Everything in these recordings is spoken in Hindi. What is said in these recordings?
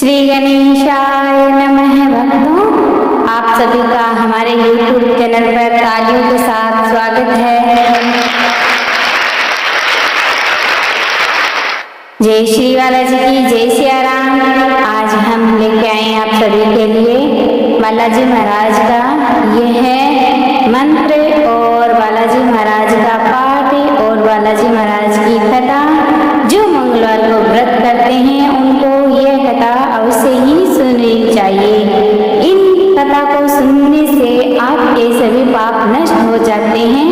श्री गणेशाय नमः। भक्तों, आप सभी का हमारे YouTube चैनल पर तालियों के साथ स्वागत है। जय श्री बालाजी की जय सिया राम। आज हम लेके आए आप सभी के लिए बालाजी महाराज का यह है मंत्र और बालाजी महाराज का पाठ और बालाजी महाराज की कथा। जो मंगलवार को व्रत करते हैं उनको यह कथा अवश्य ही सुननी चाहिए। इन कथा को सुनने से आपके सभी पाप नष्ट हो जाते हैं।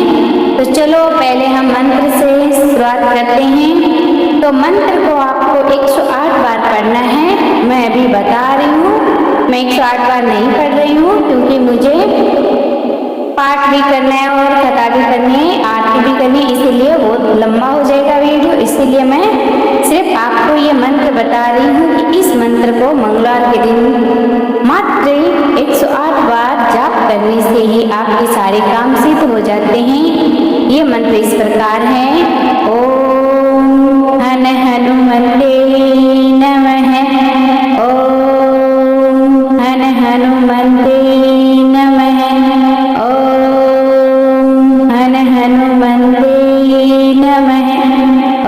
तो चलो पहले हम मंत्र से शुरुआत करते हैं। तो मंत्र को आपको 108 बार पढ़ना है। मैं अभी बता रही हूँ, मैं 108 बार नहीं पढ़ रही हूँ क्योंकि मुझे पाठ भी करना है और कथा भी करनी है, आरती भी करनी है, इसीलिए बहुत लंबा हो जाएगा वीडियो। इसीलिए मैं सिर्फ आपको ये मंत्र बता रही हूँ कि इस मंत्र को मंगलवार के दिन मात्र 108 बार जाप करने से ही आपके सारे काम सिद्ध हो जाते हैं। ये मंत्र इस प्रकार है। ओम हन हनुमते नमः। ओम हन हनुमते नमः। ओम हन हनुमते नमः।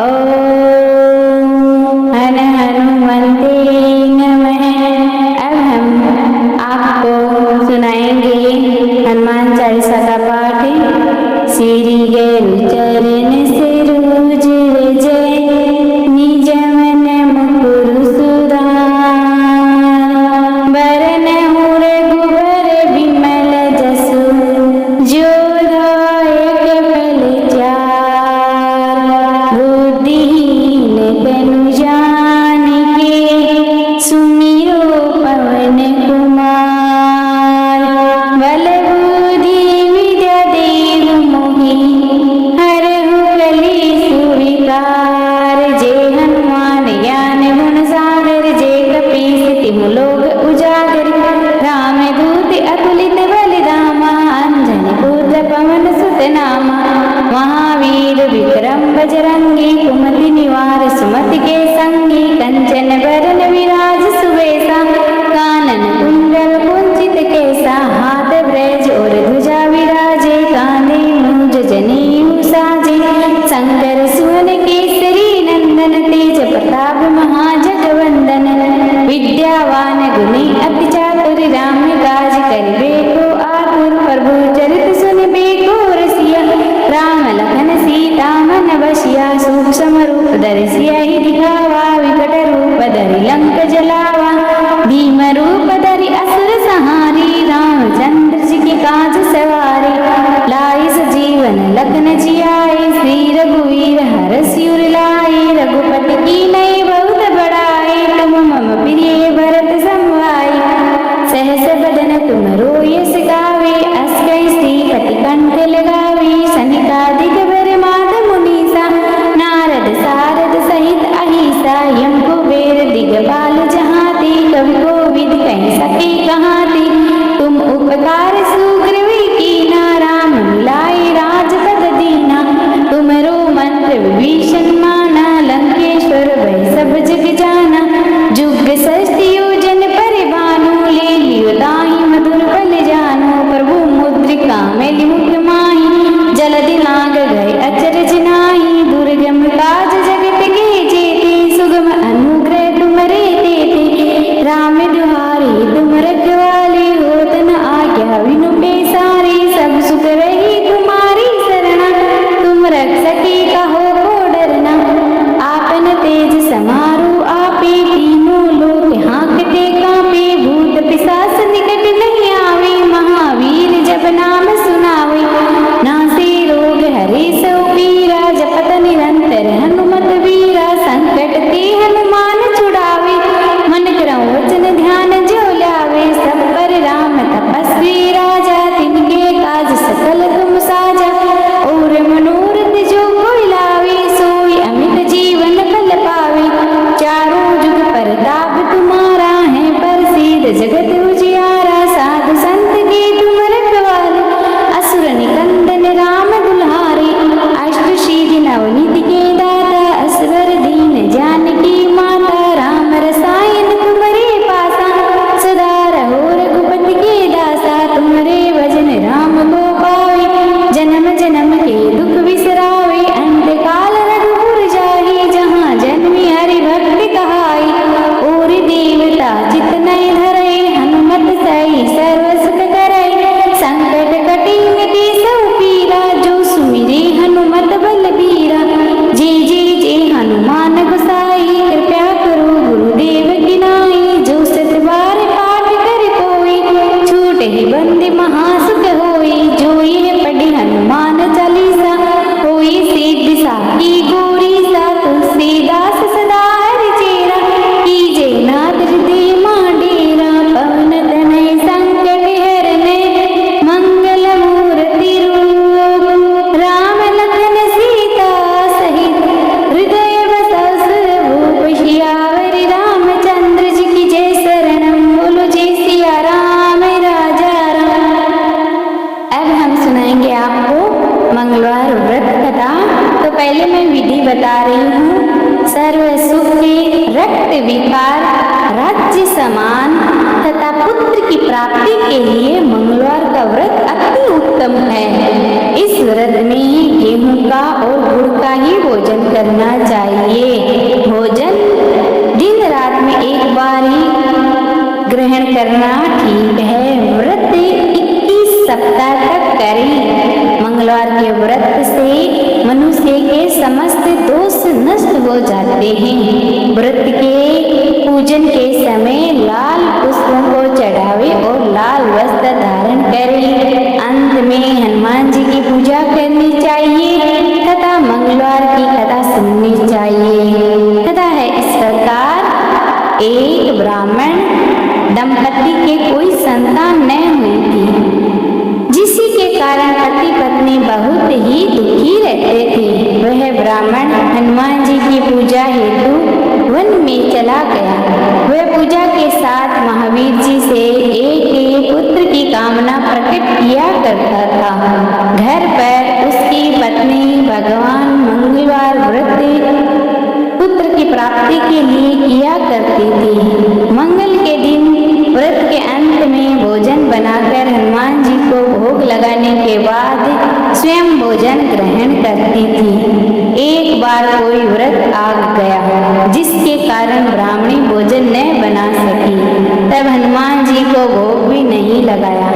ओम हन हनुमते नमः। अब हम आपको सुनाएंगे हनुमान चालीसा का पाठ। श्री गुरु चरण सरोज रज निज मन मुकुर सुधार। बरनहुँ रघुबर विमल जसु जो दायक फल चार। बुद्धिहीन तनु जानिके सुमिरो पवन कुमार। बल बुद्धि विद्या देहु मोहि हरहु कलेशु विकार। जय हनुमान ज्ञान गुण सागर जय कपीस तिहुँ लोक उजागर। राम दूत अतुलित बल धामा अंजनी पुत्र पवन सुत नामा। महावीर विक्रम बजरंगी कुमति निवार सुमति के संगी। कंचन बरन विराज सुबेसा कानन कुंडल कुंचित केसा। हाथ ब्रज और ध्वजा विराजे कांधे मूंज जनेऊ साजे। शंकर सुवन केसरी नंदन तेज प्रताप महाजगवंदन। विद्यावान गुणी अति चातुर राम काज करिबे को आतुर। प्रभु चरित सुनिबे को रसिया राम लखन सीता मन बसिया। सूक्ष्म रूप धरि सियहि दिखावा विकट रूप धरि लंक जलावा। भीम रूप धरि असुर संहारी रामचंद्र जी के काज सवारे। लाए सजीवन लखन जियाए श्री रघुवीर हरषि उर लाए। रघुपति कीन्ही बहुत बड़ाई तुम मम प्रिय भरत सम भाई। सहस बदन तुमरो यश गावे अस कहि श्रीपति कंठ लगावे। सनकादिक बर मात मुनीसा नारद सारद सहित अहिसा। यम कुबेर दिगपाल व्रत विकार, राज्य समान तथा पुत्र की प्राप्ति के लिए मंगलवार का व्रत अति उत्तम है। इस व्रत में गेहूं का और गुड़ का ही भोजन करना चाहिए। भोजन दिन रात में एक बार ही ग्रहण करना ठीक है। व्रत 21 सप्ताह तक करें। मंगलवार के व्रत से मनुष्य के समस्त दोष नष्ट हो जाते हैं। व्रत के पूजन के समय लाल पुष्पों को चढ़ावे और लाल वस्त्र धारण करें। अंत में हनुमान जी की पूजा करनी चाहिए तथा मंगलवार की कथा सुननी चाहिए। कथा है इस प्रकार। एक ब्राह्मण दंपति के कोई संतान न हुई थी, जिसी के कारण पति पत्नी बहुत ही दुखी रहते थे। वह ब्राह्मण हनुमान जी की पूजा हेतु वन में चला गया। वह पूजा के साथ महावीर जी से एक पुत्र की कामना प्रकट किया करता था। घर पर उसकी पत्नी भगवान मंगलवार व्रत पुत्र की प्राप्ति के लिए किया करती थी। मंगल के दिन व्रत के अंत में भोजन बनाकर हनुमान जी को भोग लगाने के बाद स्वयं भोजन ग्रहण करती थी। एक बार कोई व्रत आ गया जिसके कारण ब्राह्मणी भोजन न बना सकी। तब हनुमान जी को भोग भी नहीं लगाया।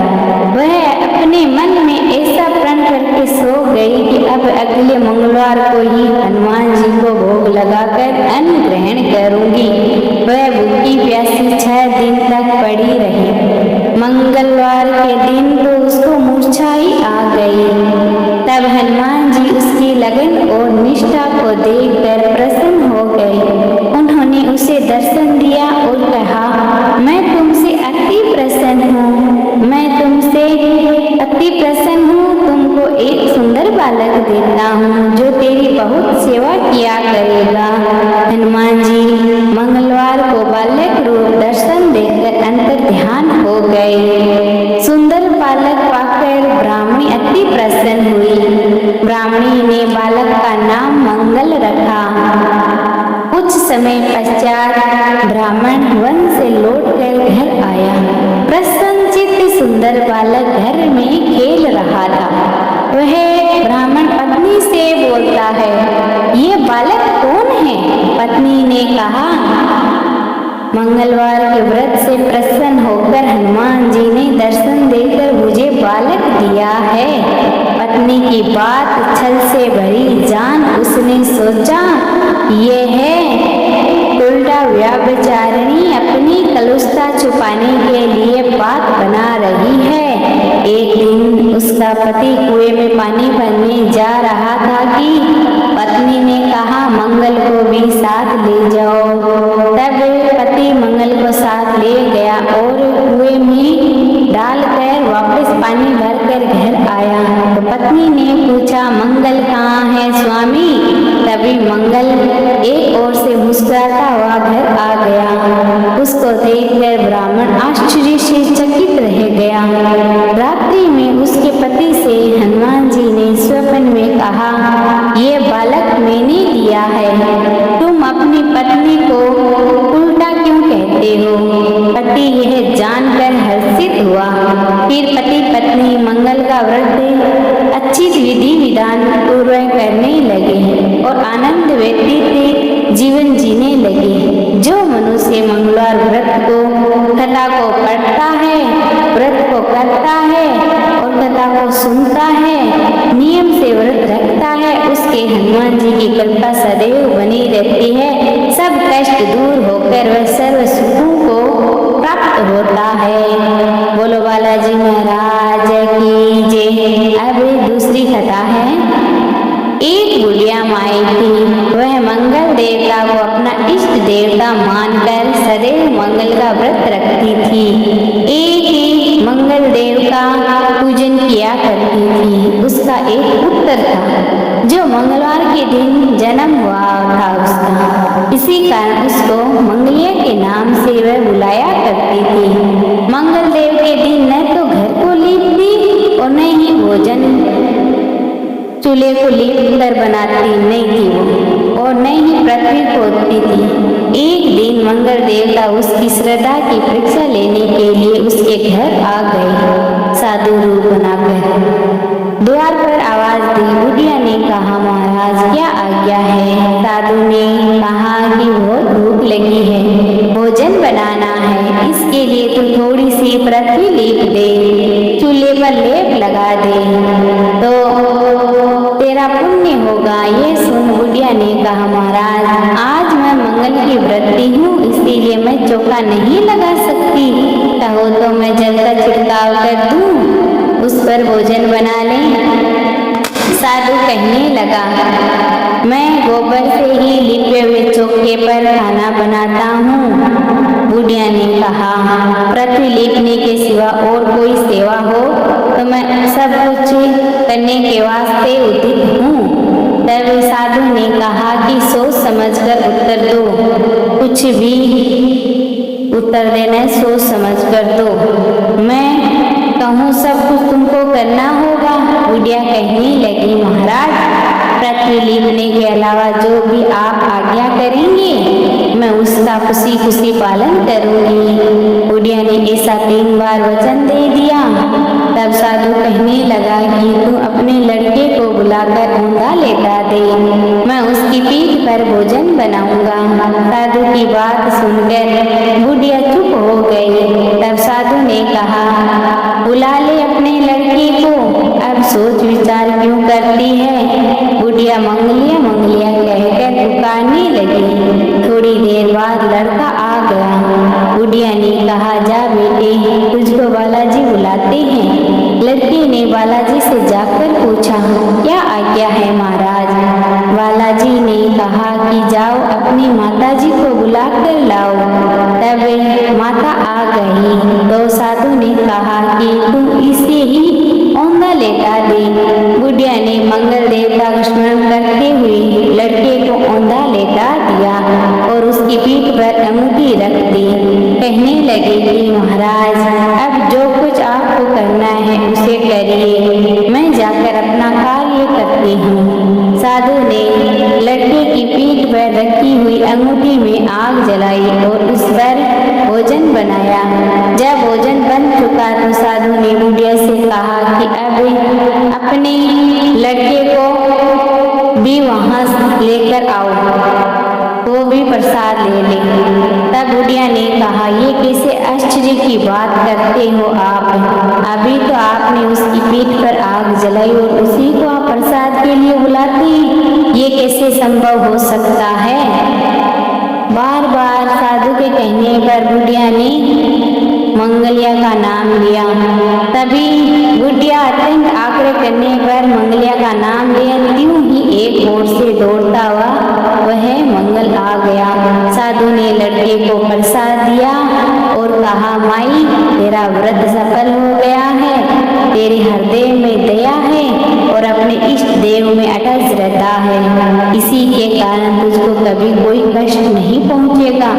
वह अपने मन में ऐसा प्रण करके सो गई कि अब अगले मंगलवार को ही हनुमान जी को भोग लगाकर अन्न ग्रहण करूंगी। वह भूखी प्यासी 6 दिन तक पड़ी रही। मंगलवार के दिन तो उसको मूर्छा ही आ गई। तब हनुमान जी उसकी लगन और निष्ठा को देखकर प्रसन्न हो गए। उन्होंने उसे दर्शन दिया और कहा, मैं तुमसे अति प्रसन्न हूँ, मैं तुमसे अति प्रसन्न हूँ। तुमको एक सुंदर बालक देता हूँ जो तेरी बहुत सेवा किया करेगा। हनुमान जी मंगलवार को बालक रूप दर्शन देकर अंतर ध्यान हो गए। सुंदर बालक पाकर ब्राह्मणी अति प्रसन्न हुई। ब्राह्मणी ने बालक का नाम मंगल रखा। कुछ समय पश्चात ब्राह्मण वन से लौटकर घर आया। प्रसन्नचित्त सुंदर बालक घर में खेल रहा था। वह ब्राह्मण पत्नी से बोलता है, ये बालक कौन है? पत्नी ने कहा, मंगलवार के व्रत से प्रसन्न होकर हनुमान जी ने दर्शन देकर मुझे बालक दिया है। पत्नी की बात छल से भरी जान उसने सोचा, ये है उल्टा व्यभिचारिणी अपनी कलुषता छुपाने के लिए बात बना रही है। एक दिन उसका पति कुएं में पानी भरने जा रहा था कि पत्नी ने कहा, मंगल को भी साथ ले जाओ। तब पति मंगल को साथ ले गया और कुएं में डालकर वापस पानी भरकर घर आया। तो पत्नी ने पूछा, मंगल कहाँ है स्वामी? तभी मंगल एक ओर से मुस्कुराता हुआ घर आ गया। उसको देखकर ब्राह्मण आश्चर्य से चकित रह गया। रात्रि में उसके पति से हनुमान जी ने स्वप्न में कहा, ये बालक मैंने दिया है, तुम अपनी पत्नी को उल्टा क्यों कहते हो? पति यह जानकर हर्षित हुआ। फिर पति पत्नी मंगल का व्रत अच्छी विधि विधान पूर्वक करने लगे और आनंद व्यतीत जीवन जीने लगे। जो मनुष्य मंगलवार व्रत को कथा को पढ़ता है, व्रत को करता है और कथा को सुनता है, नियम से व्रत रखता है, उसके हनुमान जी की कृपा सदैव बनी रहती है। सब कष्ट दूर होकर वह सर्व सुखों को प्राप्त होता है। बोलो बालाजी महाराज की जय। अब दूसरी कथा है। एक बुढ़िया माई थी। वह मंगल देवता को अपना इष्ट देवता मानकर सदैव मंगल का व्रत रखती थी। एक ही मंगल देव का पूजन किया करती थी। उसका एक पुत्र था जो मंगलवार के दिन जन्म हुआ था उसका। इसी कारण उसको मंगलिया के नाम से वह बुलाया करती थी। मंगल देव के दिन न तो घर को लीपती और न ही भोजन चूल्हे को लीप कर बनाती नहीं थी वो, और न ही पृथ्वी खोदती थी। एक दिन मंगल देवता उसकी श्रद्धा की परीक्षा लेने के लिए उसके घर आ गए साधु रूप बनाकर। द्वार पर आवाज दी। बुढ़िया ने कहा, महाराज क्या आज्ञा है? साधु ने कहा कि बहुत भूख लगी है, भोजन बनाना है, इसके लिए तू थोड़ी सी पृथ्वी लीप दे, चूल्हे पर लेप लगा दे तो तेरा पुण्य होगा। ये सुन बुढ़िया ने कहा, महाराज आज मैं मंगल की व्रती हूँ, इसीलिए मैं चौका नहीं लगा सकती। कहो तो मैं जल का छिड़काव कर दूं, उस पर भोजन बना ले। साधु कहने लगा, मैं गोबर से ही लिपे हुए चौके पर खाना बनाता हूँ। बुढ़िया ने कहा, पृथ्वी लीपने के सिवा और कोई सेवा हो तो मैं सब कुछ करने के वास्ते उदित हूँ। तब साधु ने कहा कि सोच समझकर उत्तर दो, कुछ भी उत्तर देना, सोच समझकर दो। मैं कहूँ सब कुछ तुमको करना होगा। बुढ़िया कहने लगी, महाराज पृथ्वी लीपने के अलावा जो भी आप आज्ञा करेंगे मैं उसका खुशी खुशी पालन करूंगी। बुढ़िया ने ऐसा 3 बार वचन दे दिया। तब साधु कहने लगा कि तू अपने लड़के को बुलाकर औंधा लेटा दे, मैं उसकी पीठ पर भोजन बनाऊंगा। साधु की बात सुनकर बुढ़िया चुप हो गई। तब साधु ने कहा, बुला ले अपने लड़के को, अब सोच विचार क्यों करती है? बुढ़िया मंगलिया मंगलिया कहकर पुकारने लगी। थोड़ी देर बाद लड़का आ गया। बुढ़िया ने कहा, जा बेटे, तुझको बालाजी बुलाते हैं। लड़के ने बालाजी से जाकर पूछा, क्या आज्ञा है महाराज? बालाजी ने कहा कि जाओ अपनी माताजी को बुला कर लाओ। तब माता आ गई तो साधु ने कहा कि तुम इसे ही औंधा लेटा दे। बुढ़िया ने मंगल देवता का स्मरण करते हुए लड़के को औंधा लेटा दिया और उसकी पीठ पर अंगूठी रख दी। कहने लगे कि महाराज अब जो कुछ आपको करना है उसे करिए, मैं जाकर अपना कार्य करती हूँ। साधु ने लड़के की पीठ पर रखी हुई अंगूठी में आग जलाई और उस पर भोजन बनाया। जब भोजन बन चुका तो साधु ने बुढ़िया से कहा कि अब अपने लड़के को भी वहां लेकर आओ, वो भी प्रसाद ले ले। तब बुढ़िया ने कहा, ये कैसे आश्चर्य की बात करते हो आप? अभी तो आपने उसकी पीठ पर आग जलाई और उसी को आप प्रसाद के लिए बुलाते हैं, ये कैसे संभव हो सकता है? बार बार साधु के कहने पर बुढ़िया ने मंगलिया का नाम लिया। तभी बुढ़िया अत्यंत आग्रह करने पर मंगलिया का नाम लिया। त्यों ही एक ओर से दौड़ता हुआ वह मंगल आ गया। साधु ने लड़के को प्रसाद दिया और कहा, माई तेरा व्रत सफल हो गया है, तेरे हृदय में दया है और अपने इष्ट देव में अटल श्रद्धा है, इसी के कारण तुझको कभी कोई कष्ट नहीं पहुंचेगा।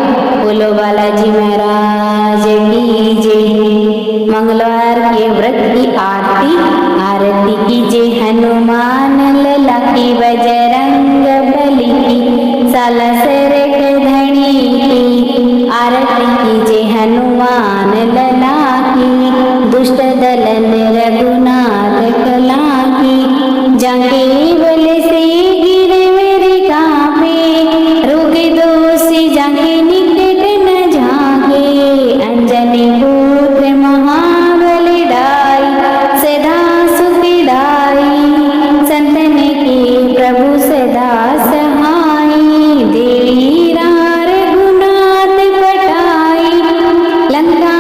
बोलो बालाजी महाराज की जय। मंगलवार के व्रत की आरती कीजिए हनुमान लला की, बजरंग बली की, सालसर के धनी की। आरती कीजिए हनुमान लला की, दुष्ट दलन रघुनाथ कला की। जाके बल से गिरे मेरे कांपे, रोगे दोषी जाके निकट न झांके। अंजनी पुत्र महाबली दाई, सदा सुखी दाई, संतन के प्रभु सदा सहाई। देवी रघुनाथ पटाई, लंका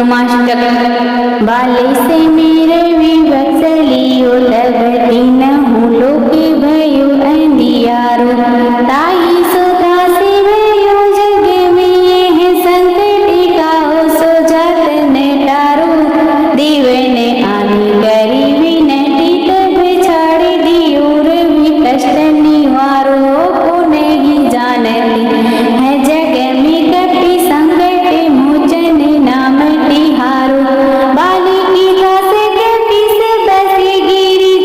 कुमाष्टक बाले से मेरे विवत्सलियो लभती न हूँ लोके भयो अंधियारो ताई सुधा से भयो जग में यह संकट काओ सो जात ने टारो दीवन आनी करी विनती तब छाड़ दियो रवि कष्ट निवारो को नहीं जानती है जग में कपि संकट मोचन नाम तिहारो बाली की दास कपि से बसी गिरी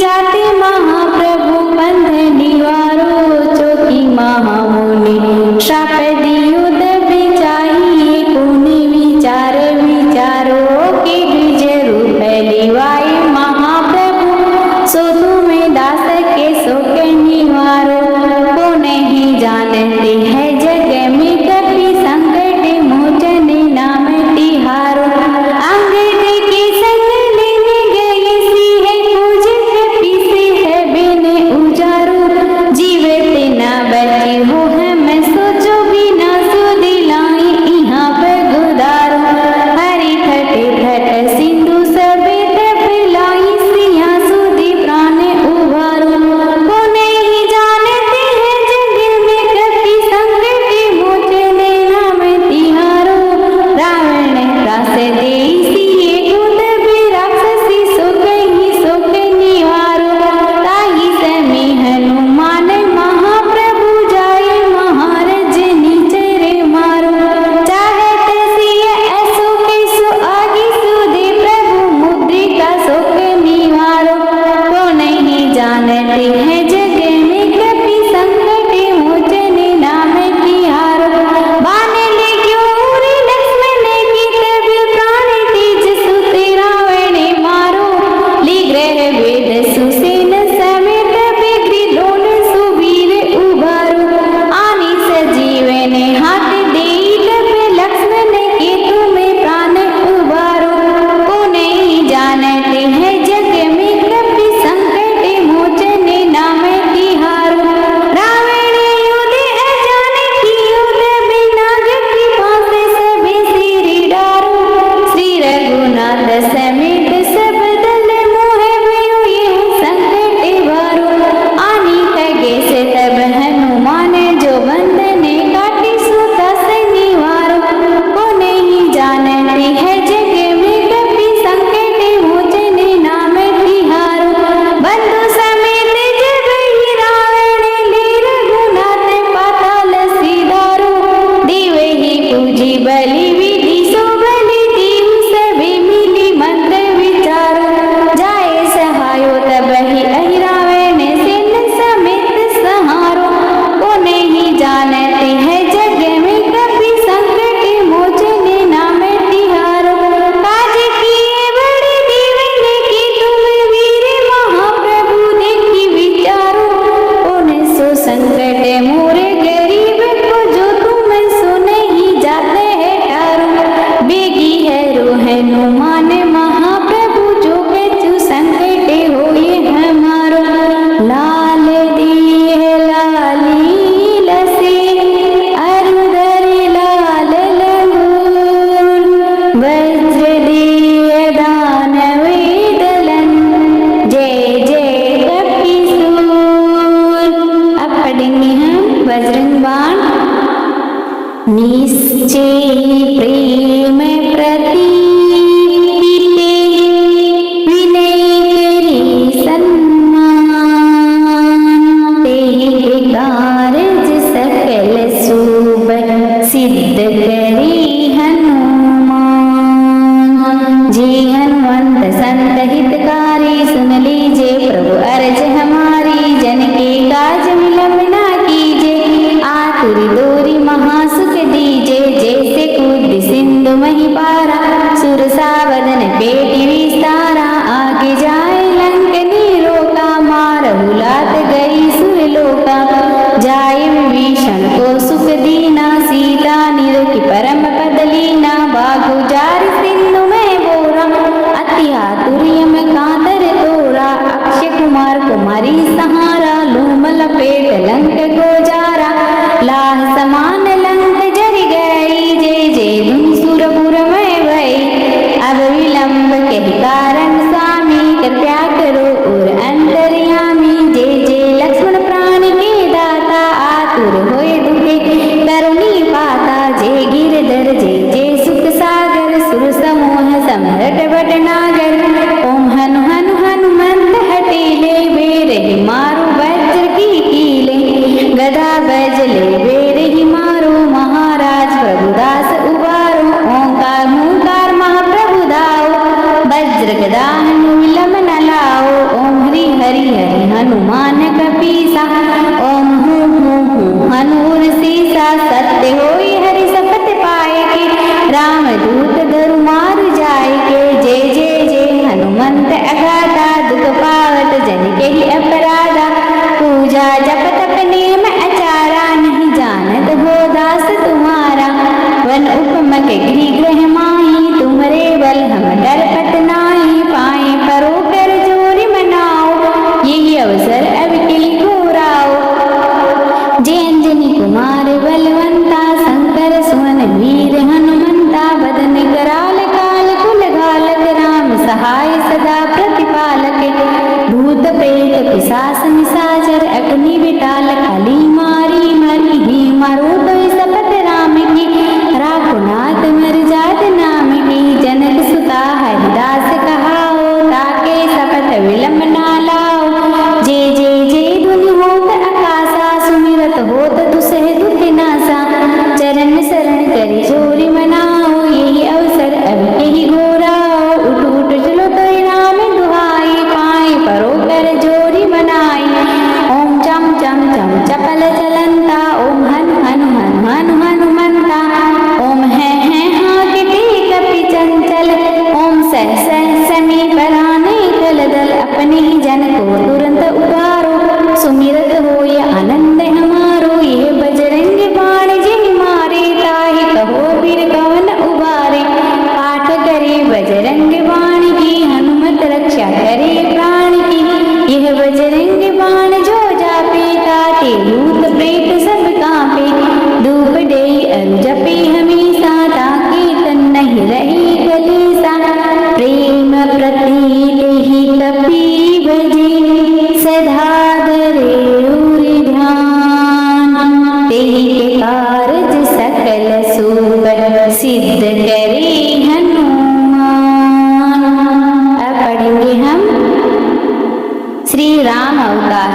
श्री राम अवतार।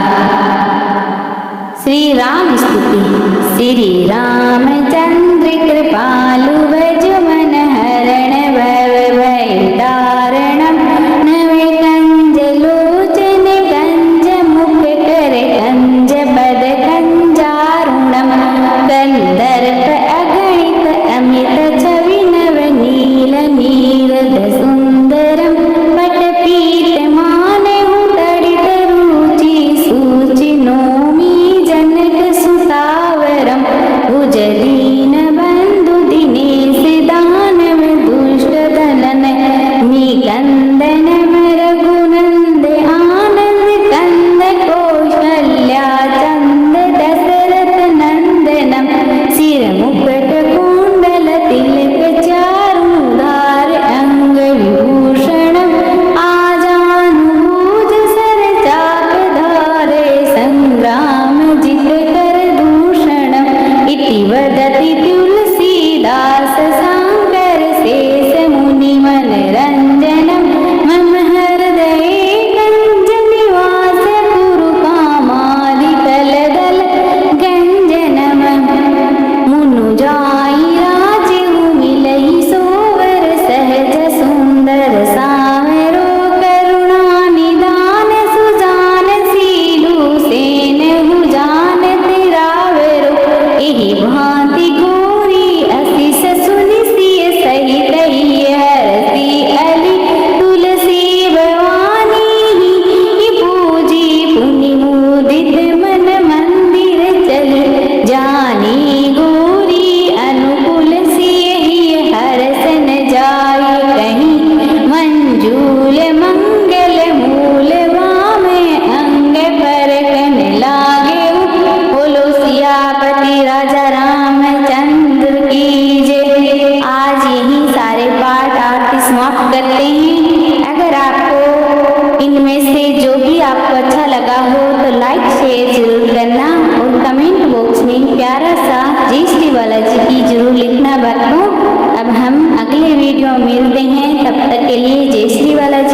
श्री राम स्तुति। श्री रामचंद्र कृपालु भजु मन हरण भव भय दारणम नवे कंज लोचन कंज मुख कर कंज बद कंजारुणम कंदर्प अगणित अमित छवि नव नील नीरद सुंदरम पटपीत मानहु तड़ित रुचि सूचि नोमि जनक सुतावरम भुज दीन बंधु दिनेश दानव दुष्ट दलन निकंदन रघुनंद आनंद कंद कौशल्या चंद दशरथ नंदनम सिर मुकुट कुंडल तिलक चारुधार अंग विभूषणम आजानुभुज सर चाप धारे संग्राम जित कर दूषणम इति वदति तुलसीदास शंकर शेष मुनि मन रंजनम मम हृदये कंज निवास कुरु कामादि कलदल गंजनम मुनु जाई राजहु मिलई सोवर सहज सुंदर सावरो करुणा निदान सुजान सीलु सेन हुजान तिरावरो एहि भांति गोरी असिस सुनि सिय सहित हरसी अली तुलसी भवानी ही पूजी पुनि मुदित मन मंदिर चल जानी गोरी अनुकूल सिय हरसन जाय कहीं मंजूल मंगल मूल वाम अंग पर कन लागे बोलो सियापति राजा रामचंद्र की जय। आज यही सारे पाठ आरती समाप्त करते हैं। अगर आपको इनमें से जो भी आपको अच्छा लगा हो तो लाइक शेयर जरूर करना और कमेंट बॉक्स में प्यारा सा जय श्री बालाजी की जरूर लिखना बातों। अब हम अगले वीडियो में मिलते हैं, तब तक के लिए जय श्री बालाजी।